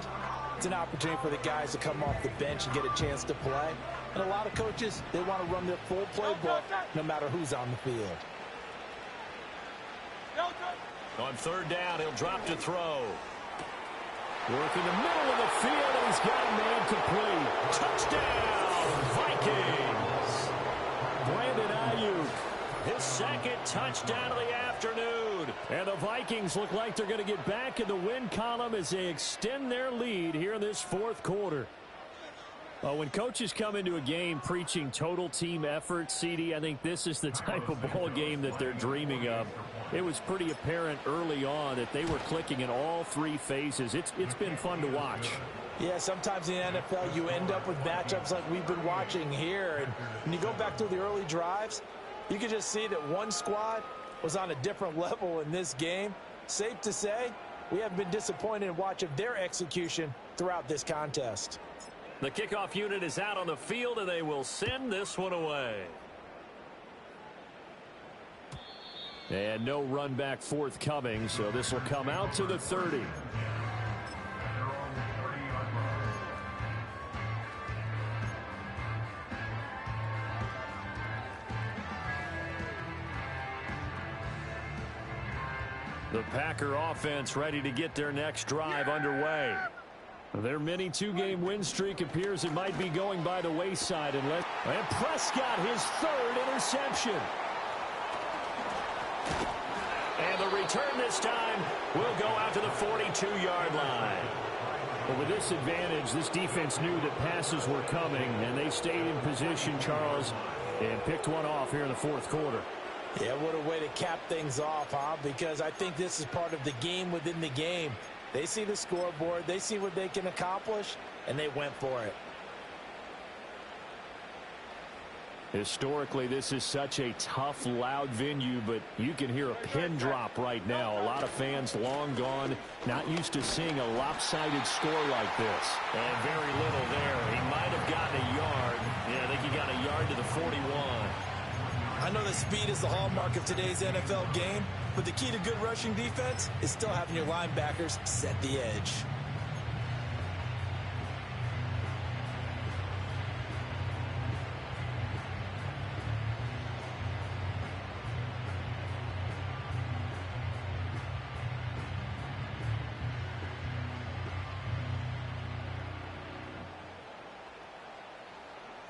it's an opportunity for the guys to come off the bench and get a chance to play. And a lot of coaches, they want to run their full playbook no matter who's on the field. On third down, he'll drop to throw. Working the middle of the field, and he's got a man complete. Touchdown, Vikings. Brandon Ayuk, his second touchdown of the afternoon. And the Vikings look like they're going to get back in the win column as they extend their lead here in this fourth quarter. When coaches come into a game preaching total team effort, CD, I think this is the type of ball game that they're dreaming of. It was pretty apparent early on that they were clicking in all 3 phases. It's been fun to watch. Yeah, sometimes in the NFL you end up with matchups like we've been watching here. And when you go back to the early drives, you can just see that one squad was on a different level in this game. Safe to say, we haven't been disappointed in watching their execution throughout this contest. The kickoff unit is out on the field, and they will send this one away. And no run back forthcoming, so this will come out to the 30. The Packer offense ready to get their next drive underway. Their mini 2-game win streak appears it might be going by the wayside. And Prescott, his 3rd interception. And the return this time will go out to the 42-yard line. But with this advantage, this defense knew that passes were coming, and they stayed in position, Charles, and picked one off here in the fourth quarter. Yeah, what a way to cap things off, huh? Because I think this is part of the game within the game. They see the scoreboard, they see what they can accomplish, and they went for it. Historically, this is such a tough, loud venue, but you can hear a pin drop right now. A lot of fans long gone, not used to seeing a lopsided score like this. And very little there. He might have gotten a yard. Yeah, I think he got a yard to the 41. I know that speed is the hallmark of today's NFL game, but the key to good rushing defense is still having your linebackers set the edge.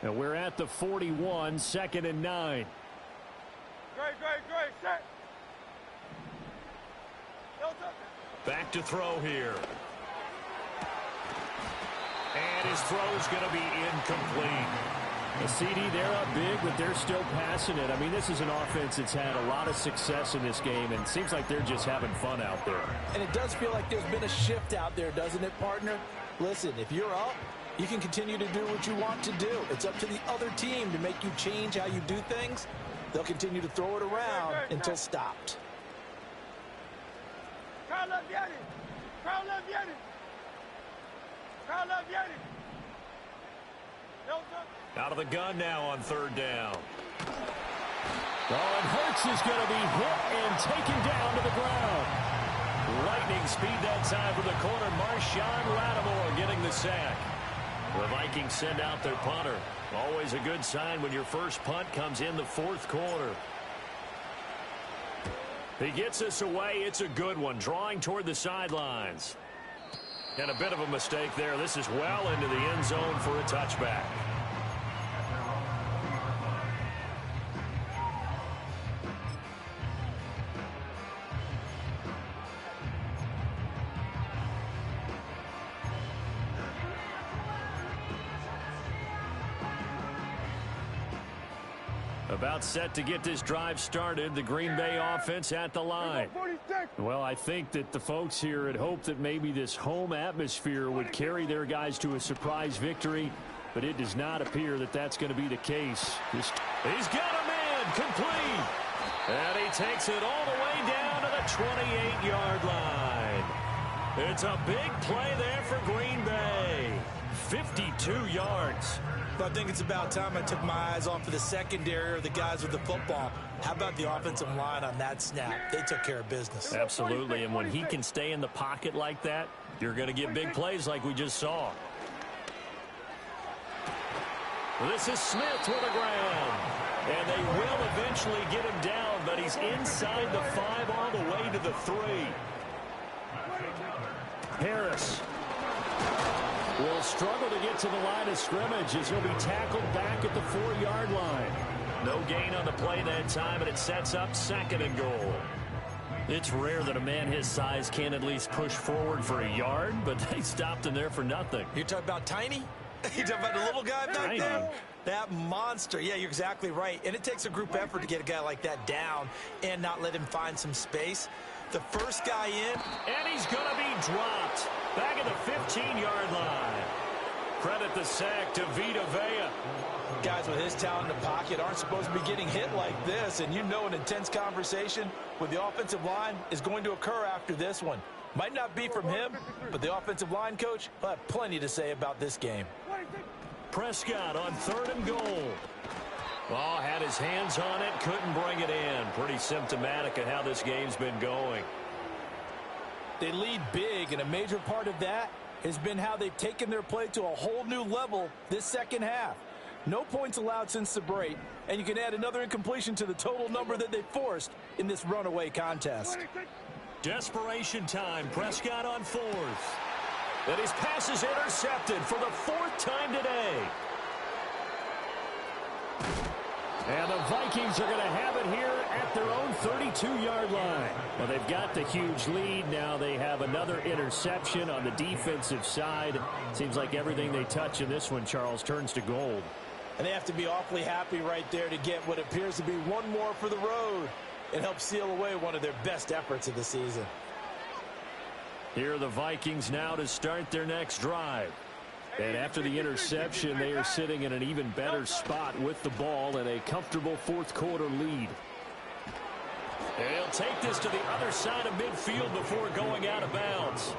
And we're at the 41, 2nd and 9. Great, set. Back to throw here. And his throw's going to be incomplete. A CD, they're up big, but they're still passing it. I mean, this is an offense that's had a lot of success in this game, and it seems like they're just having fun out there. And it does feel like there's been a shift out there, doesn't it, partner? Listen, if you're up, you can continue to do what you want to do. It's up to the other team to make you change how you do things. They'll continue to throw it around until stopped. Out of the gun now on 3rd down. Oh, and Hurts is going to be hit and taken down to the ground. Lightning speed that time from the corner. Marshawn Lattimore getting the sack. The Vikings send out their punter. Always a good sign when your first punt comes in the 4th quarter. He gets us away. It's a good one. Drawing toward the sidelines. And a bit of a mistake there. This is well into the end zone for a touchback. About set to get this drive started. The Green Bay offense at the line. Well, I think that the folks here had hoped that maybe this home atmosphere would carry their guys to a surprise victory, but it does not appear that that's going to be the case. He's got a man complete. And he takes it all the way down to the 28-yard line. It's a big play there for Green Bay. 52 yards. I think it's about time I took my eyes off of the secondary or the guys with the football. How about the offensive line on that snap? They took care of business. Absolutely, and when he can stay in the pocket like that, you're going to get big plays like we just saw. This is Smith with the ground. And they will eventually get him down, but he's inside the 5 all the way to the 3. Harris will struggle to get to the line of scrimmage as he'll be tackled back at the 4-yard line. No gain on the play that time, and it sets up 2nd and goal. It's rare that a man his size can at least push forward for a yard, but they stopped him there for nothing. You're talking about Tiny? You're talking about the little guy back there? That monster. Yeah, you're exactly right. And it takes a group effort to get a guy like that down and not let him find some space. The first guy in. And he's going to be dropped back at the 15-yard line. Credit the sack to Vita Vea. Guys with his talent in the pocket aren't supposed to be getting hit like this. And you know an intense conversation with the offensive line is going to occur after this one. Might not be from him, but the offensive line coach will have plenty to say about this game. Prescott on 3rd and goal. Oh, had his hands on it, couldn't bring it in. Pretty symptomatic of how this game's been going. They lead big, and a major part of that has been how they've taken their play to a whole new level this second half. No points allowed since the break, and you can add another incompletion to the total number that they forced in this runaway contest. Desperation time. Prescott on 4th. And his pass is intercepted for the 4th time today. And the Vikings are going to have it here at their own 32-yard line. Well, they've got the huge lead. Now they have another interception on the defensive side. Seems like everything they touch in this one, Charles, turns to gold. And they have to be awfully happy right there to get what appears to be one more for the road and help seal away one of their best efforts of the season. Here are the Vikings now to start their next drive. And after the interception, they are sitting in an even better spot with the ball and a comfortable fourth quarter lead. And he'll take this to the other side of midfield before going out of bounds.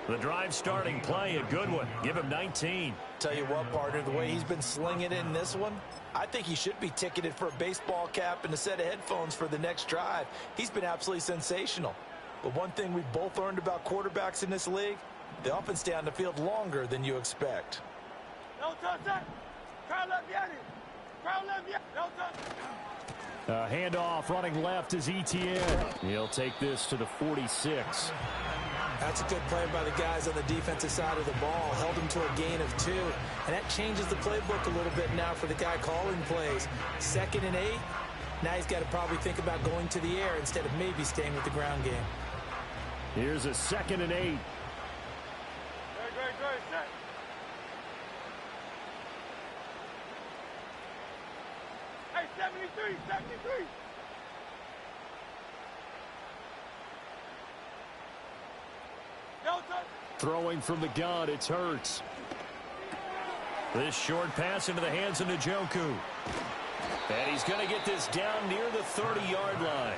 The drive starting play, a good one. Give him 19. Tell you what, partner, the way he's been slinging it in this one, I think he should be ticketed for a baseball cap and a set of headphones for the next drive. He's been absolutely sensational. But one thing we both learned about quarterbacks in this league, they often stay on the field longer than you expect. Handoff running left is Etienne. He'll take this to the 46. That's a good play by the guys on the defensive side of the ball. Held him to a gain of 2. And that changes the playbook a little bit now for the guy calling plays. 2nd and 8. Now he's got to probably think about going to the air instead of maybe staying with the ground game. Here's a 2nd and 8. Hey, 73, 73. Throwing from the gun, it's Hurts. This short pass into the hands of Njoku. And he's going to get this down near the 30-yard line.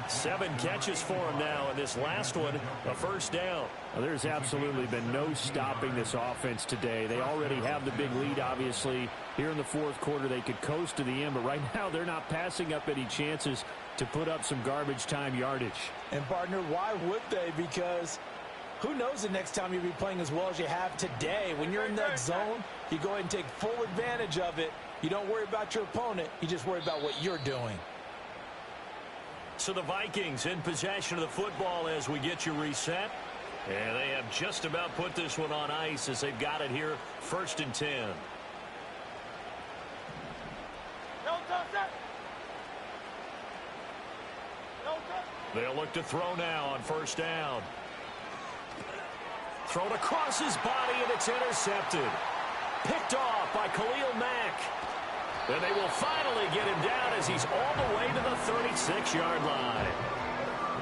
7 catches for him now, and this last one, a first down. Well, there's absolutely been no stopping this offense today. They already have the big lead, obviously. Here in the fourth quarter, they could coast to the end, but right now they're not passing up any chances to put up some garbage time yardage. And, partner, why would they? Because who knows the next time you'll be playing as well as you have today. When you're in that zone, you go ahead and take full advantage of it. You don't worry about your opponent. You just worry about what you're doing. So the Vikings in possession of the football as we get you reset. And they have just about put this one on ice as they've got it here, 1st and 10. They'll look to throw now on 1st down. Thrown across his body, and it's intercepted. Picked off by Khalil Mack. And they will finally get him down as he's all the way to the 36-yard line.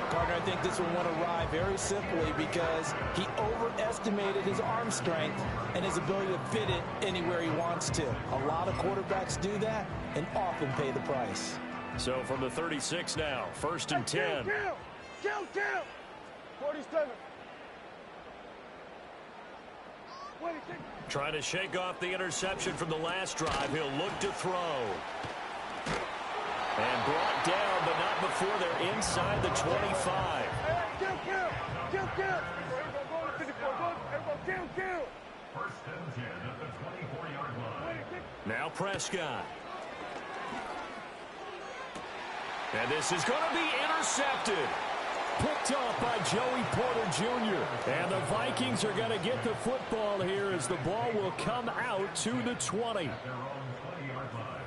Partner, I think this one went awry very simply because he overestimated his arm strength and his ability to fit it anywhere he wants to. A lot of quarterbacks do that and often pay the price. So from the 36 now, 1st and 10. Kill. 47. 26. Trying to shake off the interception from the last drive. He'll look to throw. And brought down, but not before they're inside the 25. Kill. Kill. 1st and 10 at the 24-yard line. Now Prescott. And this is going to be intercepted. Picked off by Joey Porter Jr. And the Vikings are going to get the football here as the ball will come out to the 20. Their own 20-yard line.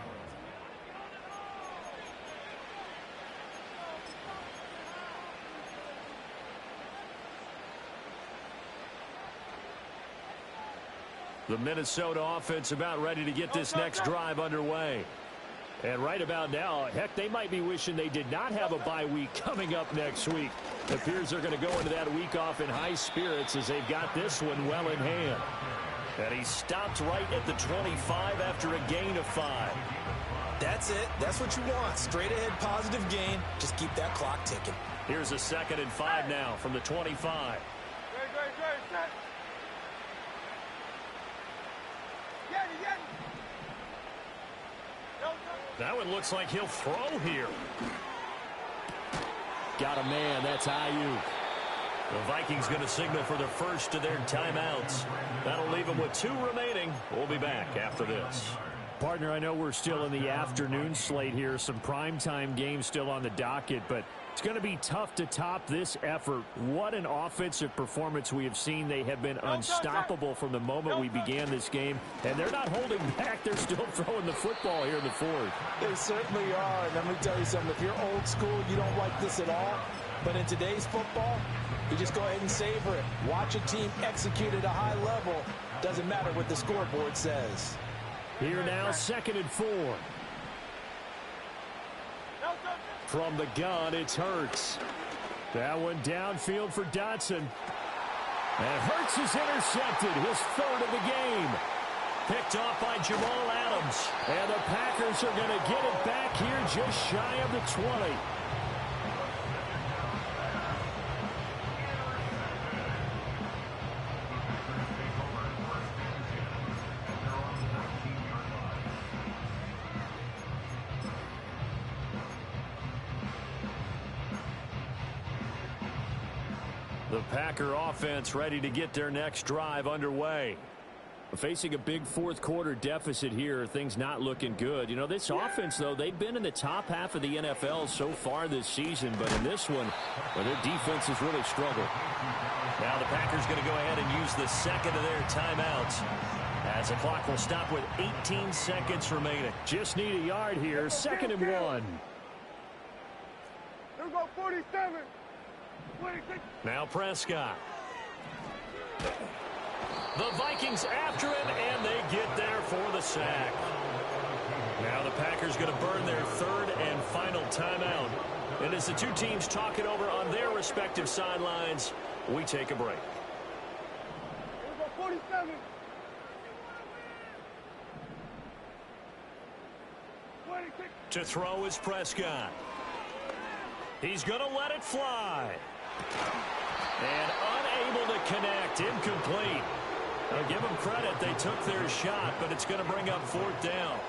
The Minnesota offense about ready to get this next drive underway. And right about now, heck, they might be wishing they did not have a bye week coming up next week. It appears they're going to go into that week off in high spirits as they've got this one well in hand. And he stopped right at the 25 after a gain of 5. That's it. That's what you want. Straight ahead positive gain. Just keep that clock ticking. Here's a 2nd and 5 now from the 25. Set. Get it. That one looks like he'll throw here. Got a man. That's Ayuk. The Vikings going to signal for the first of their timeouts. That'll leave them with 2 remaining. We'll be back after this. Partner, I know we're still in the afternoon slate here. Some primetime games still on the docket, but it's going to be tough to top this effort. What an offensive performance we have seen. They have been unstoppable from the moment we began this game, and they're not holding back. They're still throwing the football here in the fourth. They certainly are. And let me tell you something. If you're old school, you don't like this at all. But in today's football, you just go ahead and savor it. Watch a team execute at a high level. Doesn't matter what the scoreboard says. Here now, 2nd and 4. From the gun, it's Hurts. That one downfield for Dotson. And Hurts is intercepted, his third of the game. Picked off by Jamal Adams. And the Packers are going to get it back here just shy of the 20. The Packer offense ready to get their next drive underway. Facing a big fourth quarter deficit here, things not looking good. You know, this offense, though, they've been in the top half of the NFL so far this season, but in this one, well, their defense has really struggled. Now the Packers going to go ahead and use the second of their timeouts, as the clock will stop with 18 seconds remaining. Just need a yard here, 2nd and 1. Here we go, 47. 26. Now Prescott. The Vikings after him, and they get there for the sack. Now the Packers going to burn their third and final timeout. And as the two teams talk it over on their respective sidelines, we take a break. Here we go, 47. 26. To throw is Prescott. He's going to let it fly. And unable to connect, incomplete. I'll give them credit, they took their shot, but it's going to bring up 4th down.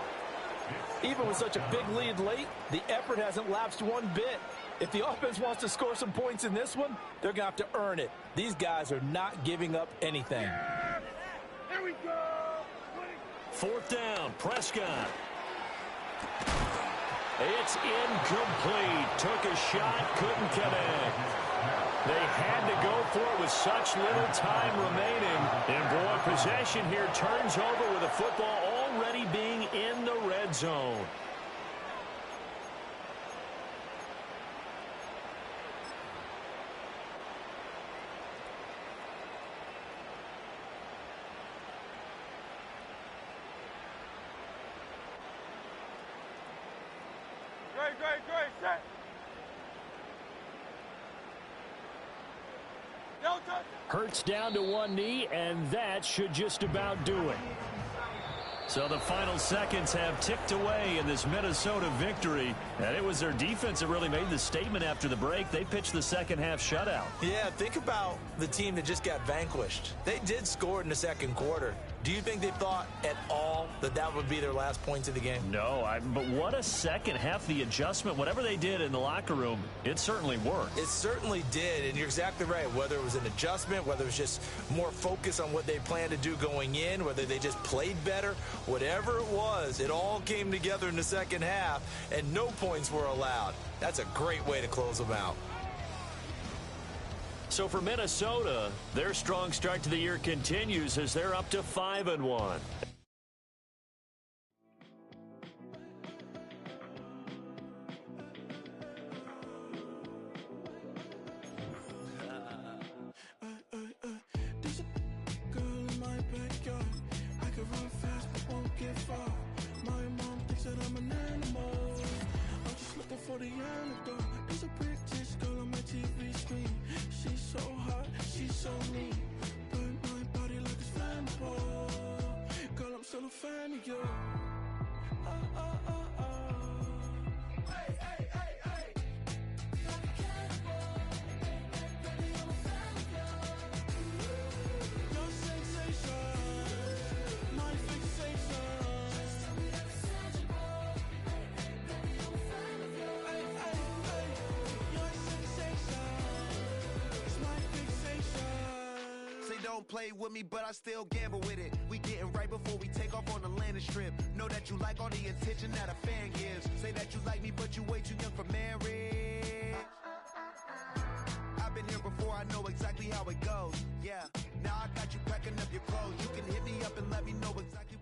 Even with such a big lead late, the effort hasn't lapsed one bit. If the offense wants to score some points in this one, they're going to have to earn it. These guys are not giving up anything. Here we go. 4th down, Prescott. It's incomplete. Took a shot, couldn't connect. They had to go for it with such little time remaining. And boy, possession here turns over with the football already being in the red zone. Great, set. Delta. Hurts down to one knee, and that should just about do it. So the final seconds have ticked away in this Minnesota victory. And it was their defense that really made the statement after the break. They pitched the second half shutout. Yeah, think about the team that just got vanquished. They did score in the second quarter. Do you think they thought at all that that would be their last points of the game? No, but what a second half. The adjustment, whatever they did in the locker room, it certainly worked. It certainly did, and you're exactly right. Whether it was an adjustment, whether it was just more focus on what they planned to do going in, whether they just played better, whatever it was, it all came together in the second half, and no points were allowed. That's a great way to close them out. So for Minnesota, their strong start to the year continues as they're up to 5-1. For the antidote, there's a British girl on my TV screen. She's so hot, she's so mean. Burn my body like it's flammable. Girl, I'm still a fan of you. Hey, hey, hey, hey. Like a cannibal. Baby, I'm a fan of you. Your sensation, my fixation. Don't play with me, but I still gamble with it. We getting right before we take off on the landing strip. Know that you like all the attention that a fan gives. Say that you like me, but you way too young for marriage. I've been here before, I know exactly how it goes. Yeah, now I got you packing up your clothes. You can hit me up and let me know exactly.